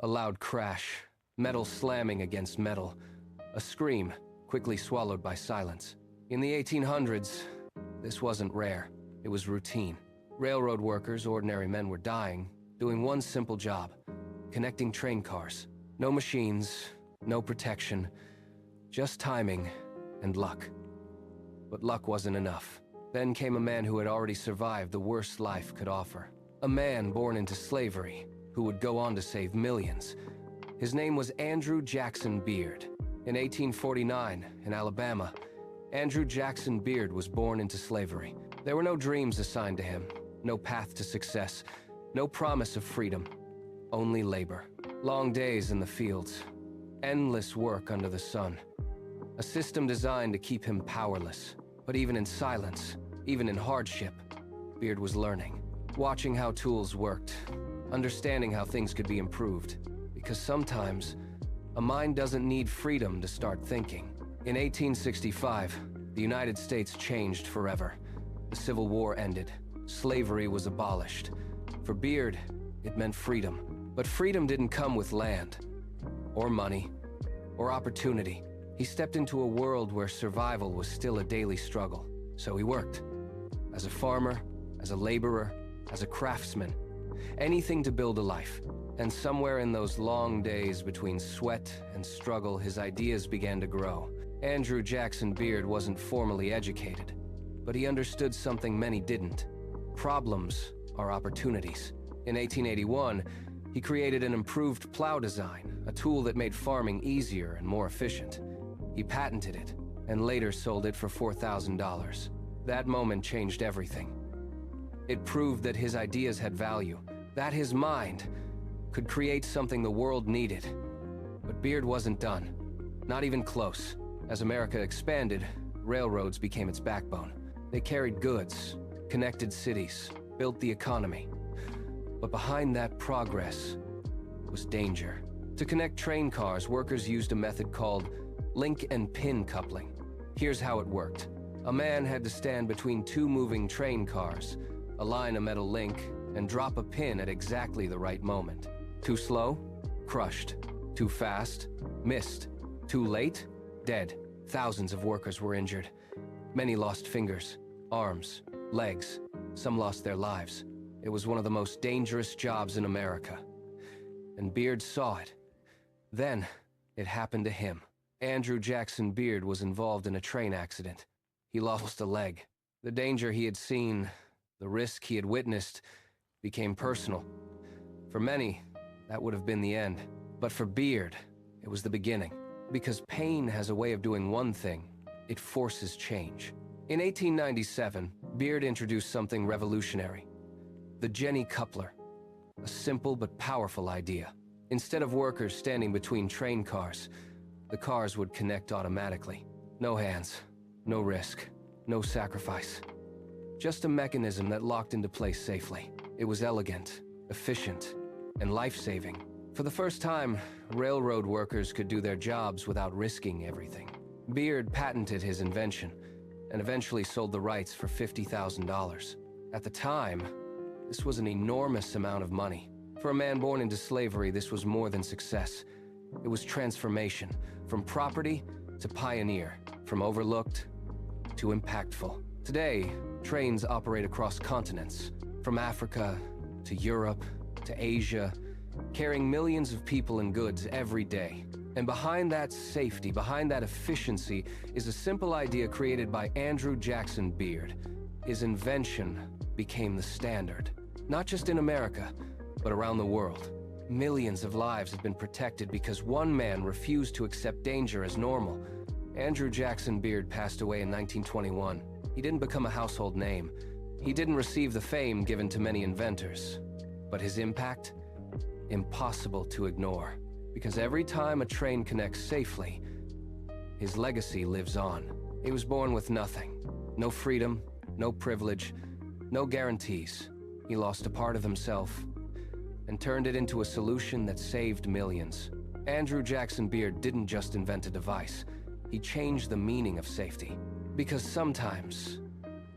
A loud crash, metal slamming against metal. A scream, quickly swallowed by silence. In the 1800s, this wasn't rare. It was routine. Railroad workers, ordinary men, were dying, doing one simple job: connecting train cars. No machines, no protection, just timing and luck. But luck wasn't enough. Then came a man who had already survived the worst life could offer. A man born into slavery, who would go on to save millions. His name was Andrew Jackson Beard. In 1849, in Alabama, Andrew Jackson Beard was born into slavery. There were no dreams assigned to him, no path to success, no promise of freedom, only labor. Long days in the fields, endless work under the sun. A system designed to keep him powerless. But even in silence, even in hardship, Beard was learning, watching how tools worked, understanding how things could be improved. Because sometimes, a mind doesn't need freedom to start thinking. In 1865, the United States changed forever. The Civil War ended. Slavery was abolished. For Beard, it meant freedom. But freedom didn't come with land, or money, or opportunity. He stepped into a world where survival was still a daily struggle. So he worked. As a farmer, as a laborer, as a craftsman. Anything to build a life. And somewhere in those long days between sweat and struggle, his ideas began to grow. Andrew Jackson Beard wasn't formally educated, but he understood something many didn't. Problems are opportunities. In 1881, he created an improved plow design, a tool that made farming easier and more efficient. He patented it, and later sold it for $4,000. That moment changed everything. It proved that his ideas had value, that his mind could create something the world needed. But Beard wasn't done, not even close. As America expanded, railroads became its backbone. They carried goods, connected cities, built the economy. But behind that progress was danger. To connect train cars, workers used a method called link and pin coupling. Here's how it worked. A man had to stand between two moving train cars, align a metal link, and drop a pin at exactly the right moment. Too slow? Crushed. Too fast? Missed. Too late? Dead. Thousands of workers were injured. Many lost fingers, arms, legs. Some lost their lives. It was one of the most dangerous jobs in America. And Beard saw it. Then, it happened to him. Andrew Jackson Beard was involved in a train accident. He lost a leg. The danger he had seen, the risk he had witnessed, became personal. For many, that would have been the end. But for Beard, it was the beginning. Because pain has a way of doing one thing: it forces change. In 1897, Beard introduced something revolutionary: the Jenny coupler. A simple but powerful idea. Instead of workers standing between train cars, the cars would connect automatically. No hands, no risk, no sacrifice. Just a mechanism that locked into place safely. It was elegant, efficient, and life-saving. For the first time, railroad workers could do their jobs without risking everything. Beard patented his invention, and eventually sold the rights for $50,000. At the time, this was an enormous amount of money. For a man born into slavery, this was more than success. It was transformation, from property to pioneer, from overlooked to impactful. Today, trains operate across continents, from Africa to Europe to Asia, carrying millions of people and goods every day. And behind that safety, behind that efficiency, is a simple idea created by Andrew Jackson Beard. His invention became the standard, not just in America, but around the world. Millions of lives have been protected because one man refused to accept danger as normal. Andrew Jackson Beard passed away in 1921. He didn't become a household name. He didn't receive the fame given to many inventors. But his impact? Impossible to ignore. Because every time a train connects safely, his legacy lives on. He was born with nothing. No freedom, no privilege, no guarantees. He lost a part of himself and turned it into a solution that saved millions. Andrew Jackson Beard didn't just invent a device. He changed the meaning of safety. Because sometimes,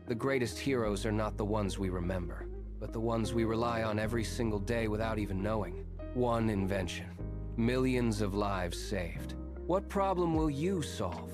the greatest heroes are not the ones we remember, but the ones we rely on every single day without even knowing. One invention. Millions of lives saved. What problem will you solve?